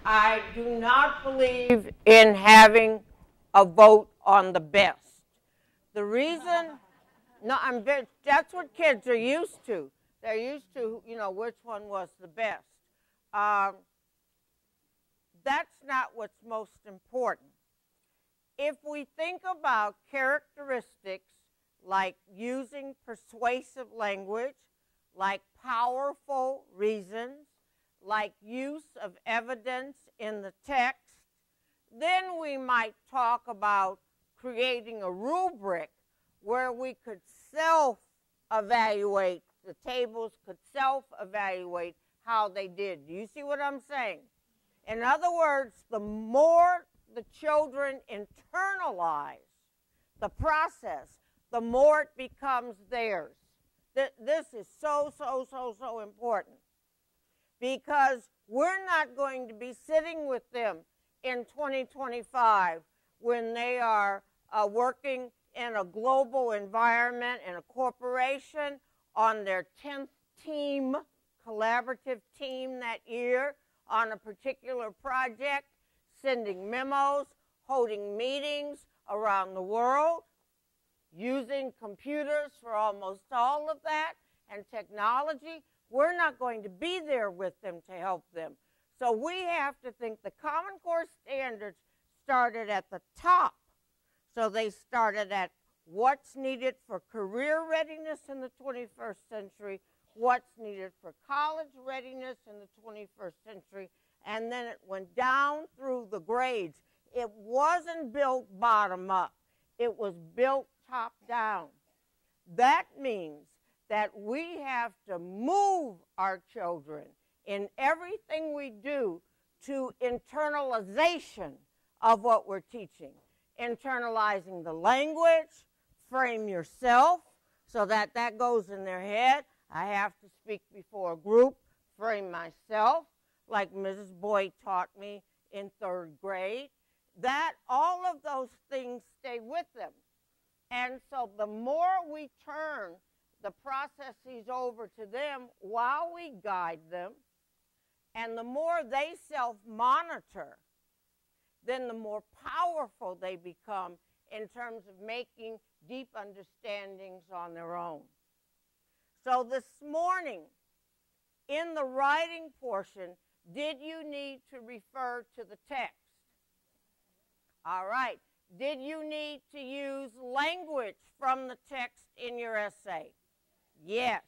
I do not believe in having a vote on the best. The reason, no, that's what kids are used to. They're used to, you know, which one was the best. That's not what's most important. If we think about characteristics like using persuasive language, like powerful reasons, like use of evidence in the text, then we might talk about creating a rubric where we could self-evaluate, the tables could self-evaluate how they did. Do you see what I'm saying? In other words, the more the children internalize the process, the more it becomes theirs. This is so important, because we're not going to be sitting with them in 2025 when they are working in a global environment, in a corporation, on their 10th team, collaborative team that year, on a particular project, sending memos, holding meetings around the world, using computers for almost all of that, and technology. We're not going to be there with them to help them. So we have to think the Common Core standards started at the top. So they started at what's needed for career readiness in the 21st century, what's needed for college readiness in the 21st century, and then it went down through the grades. It wasn't built bottom up. It was built top down. That means that we have to move our children in everything we do to internalization of what we're teaching. Internalizing the language, frame yourself, so that that goes in their head. I have to speak before a group, frame myself, like Mrs. Boyd taught me in 3rd grade. That, all of those things stay with them. And so the more we turn the processes over to them while we guide them, and the more they self-monitor, then the more powerful they become in terms of making deep understandings on their own. So this morning, in the writing portion, did you need to refer to the text? All right. Did you need to use language from the text in your essay? Yes.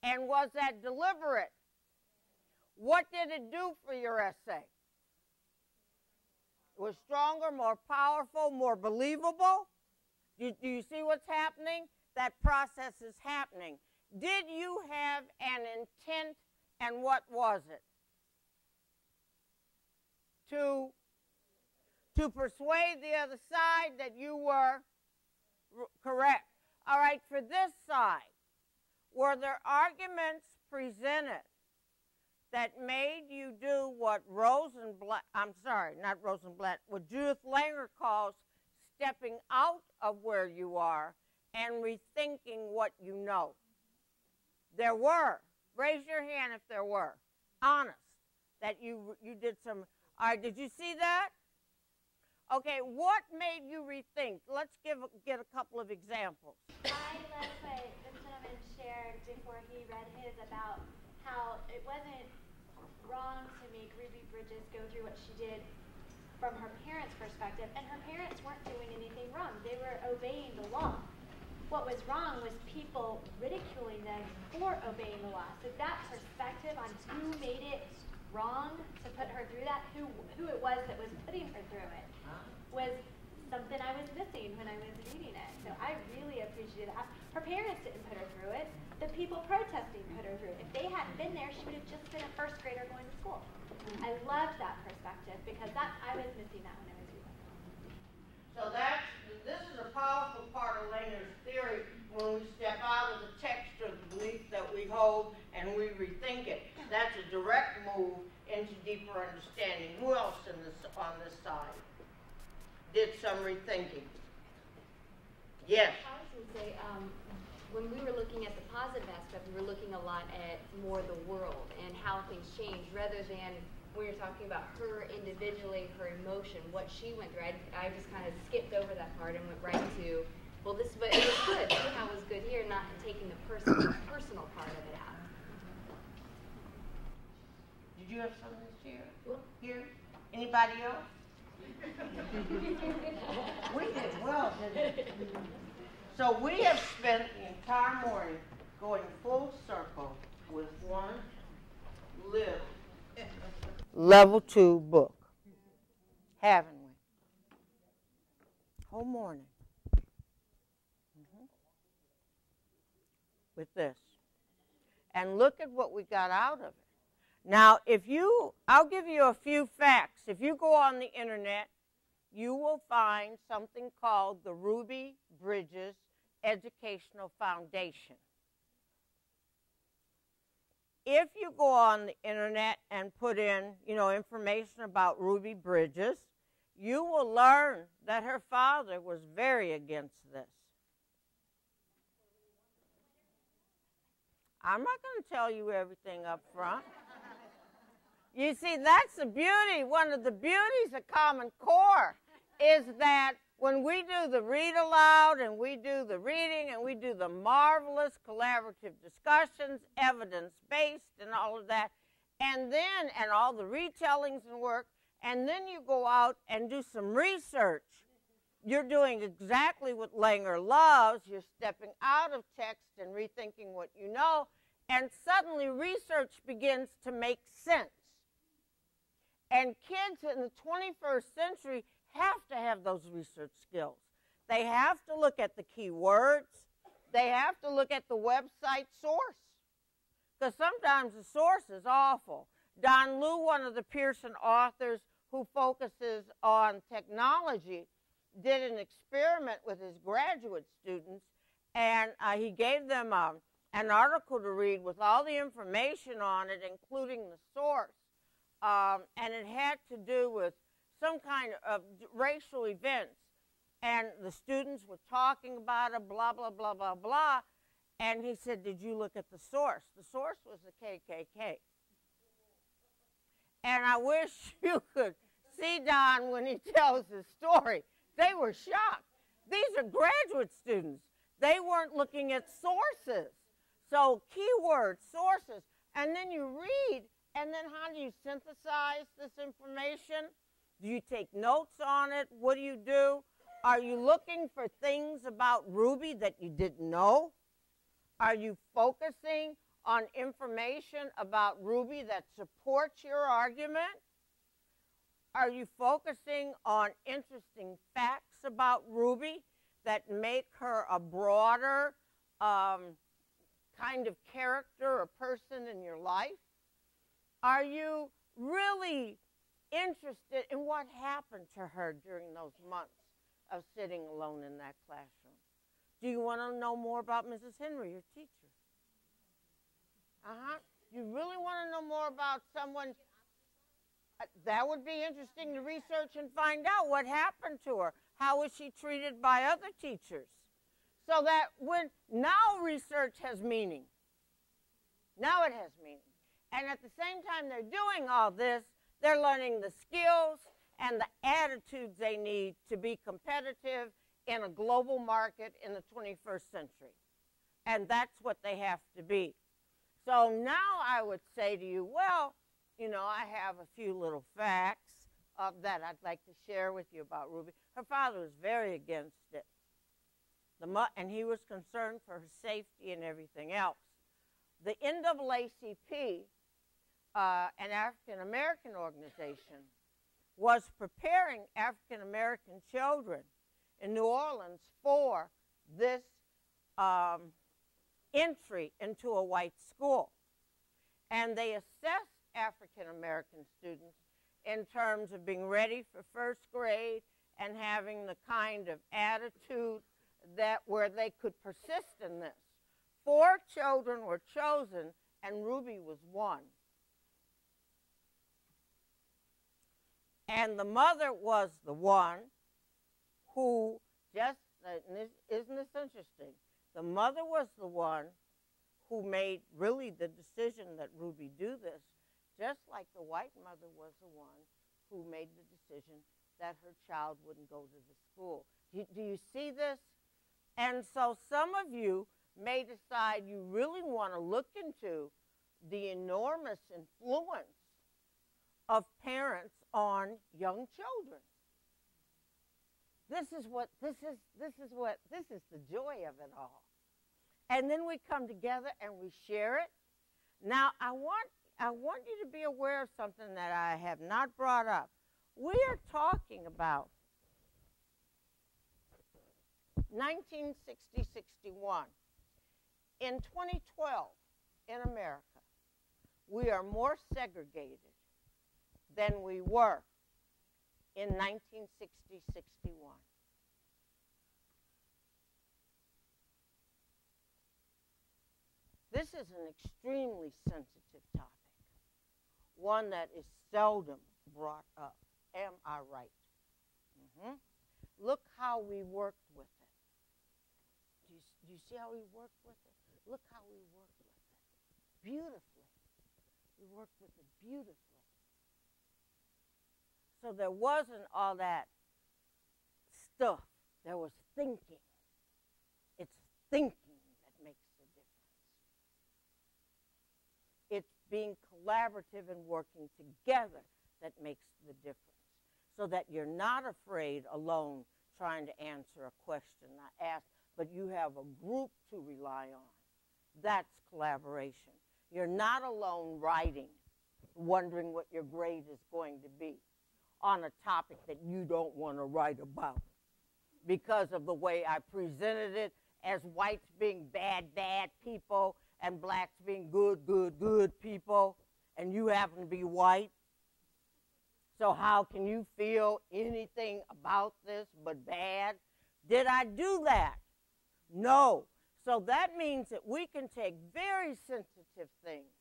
And was that deliberate? What did it do for your essay? It was stronger, more powerful, more believable? Do you see what's happening? That process is happening. Did you have an intent, and what was it? To persuade the other side that you were correct. All right, for this side, were there arguments presented that made you do what what Judith Langer calls stepping out of where you are and rethinking what you know? There were. Raise your hand if there were. Honest. That you did some. All right, did you see that? Okay, what made you rethink? Let's get a couple of examples. I love what this gentleman shared before he read his about how it wasn't wrong to make Ruby Bridges go through what she did from her parents' perspective, and her parents weren't doing anything wrong. They were obeying the law. What was wrong was people ridiculing them for obeying the law. So that perspective on who made it wrong to put her through that, who it was that was putting her through it, was something I was missing when I was reading it. So I really appreciated that. Her parents didn't put her through it. The people protesting put her through it. If they hadn't been there, she would have just been a 1st grader going to school. I loved that perspective because I was missing that when I was reading it. So this is a powerful part of Langer's theory when we step out of the text of the belief that we hold and we rethink it. That's a direct move into deeper understanding. Who else on this side did some rethinking? Yes? I was going to say, when we were looking at the positive aspect, we were looking a lot at more the world and how things change rather than when you're talking about her individually, her emotion, what she went through, I just kind of skipped over that part and went right to, well, but it was good. See how it was good here, not taking the personal part of it out. Did you have something to share? Here? Anybody else? We did well, didn't we? So we have spent the entire morning going full circle with one little level 2 book, haven't we? Whole morning. With this. And look at what we got out of it. Now, I'll give you a few facts. If you go on the internet, you will find something called the Ruby Bridges Educational Foundation. If you go on the internet and put in, information about Ruby Bridges, you will learn that her father was very against this. I'm not going to tell you everything up front. You see, that's the beauty. One of the beauties of Common Core is that when we do the read aloud and we do the reading and we do the marvelous collaborative discussions, evidence-based and all of that, and all the retellings and work, and then you go out and do some research, you're doing exactly what Langer loves. You're stepping out of text and rethinking what you know, and suddenly research begins to make sense. And kids in the 21st century have to have those research skills. They have to look at the key words. They have to look at the website source, because sometimes the source is awful. Don Liu, one of the Pearson authors who focuses on technology, did an experiment with his graduate students, and he gave them an article to read with all the information on it, including the source, and it had to do with some kind of racial events, and the students were talking about it, blah, blah, blah, blah, blah, and he said, did you look at the source? The source was the KKK. And I wish you could see Don when he tells his story. They were shocked. These are graduate students. They weren't looking at sources. So keywords, sources, and then you read, and then how do you synthesize this information? Do you take notes on it? What do? Are you looking for things about Ruby that you didn't know? Are you focusing on information about Ruby that supports your argument? Are you focusing on interesting facts about Ruby that make her a broader kind of character or person in your life? Are you really interested in what happened to her during those months of sitting alone in that classroom? Do you want to know more about Mrs. Henry, your teacher? You really want to know more about someone? That would be interesting to research and find out what happened to her. How was she treated by other teachers? So that now research has meaning. Now it has meaning. And at the same time they're doing all this, they're learning the skills and the attitudes they need to be competitive in a global market in the 21st century. And that's what they have to be. So now I would say to you, well, I have a few little facts that I'd like to share with you about Ruby. Her father was very against it. And he was concerned for her safety and everything else. The NAACP, an African-American organization, was preparing African-American children in New Orleans for this entry into a white school. And they assessed African-American students in terms of being ready for first grade and having the kind of attitude where they could persist in this. 4 children were chosen, and Ruby was one. And the mother was the one who isn't this interesting? The mother was the one who made really the decision that Ruby do this, just like the white mother was the one who made the decision that her child wouldn't go to the school. Do you see this? And so some of you may decide you really want to look into the enormous influence of parents on young children. This is the joy of it all. And then we come together and we share it. Now, I want you to be aware of something that I have not brought up. We are talking about 1960-61. In 2012, in America, we are more segregated than we were in 1960-61. This is an extremely sensitive topic, one that is seldom brought up. Am I right? Look how we worked with it. Do you see how we worked with it? Look how we worked with it. Beautifully. We worked with it beautifully. So there wasn't all that stuff. There was thinking. It's thinking that makes the difference. It's being collaborative and working together that makes the difference. So that you're not afraid alone trying to answer a question I asked, but you have a group to rely on. That's collaboration. You're not alone writing, wondering what your grade is going to be on a topic that you don't want to write about because of the way I presented it as whites being bad, bad people and blacks being good, good, good people, and you happen to be white. So how can you feel anything about this but bad? Did I do that? No. So that means that we can take very sensitive things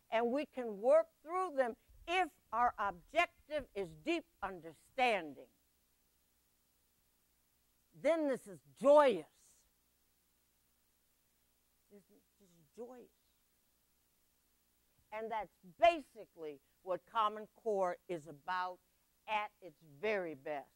and we can work through them if our objective is deep understanding. Then this is joyous. This is joyous. And that's basically what Common Core is about at its very best.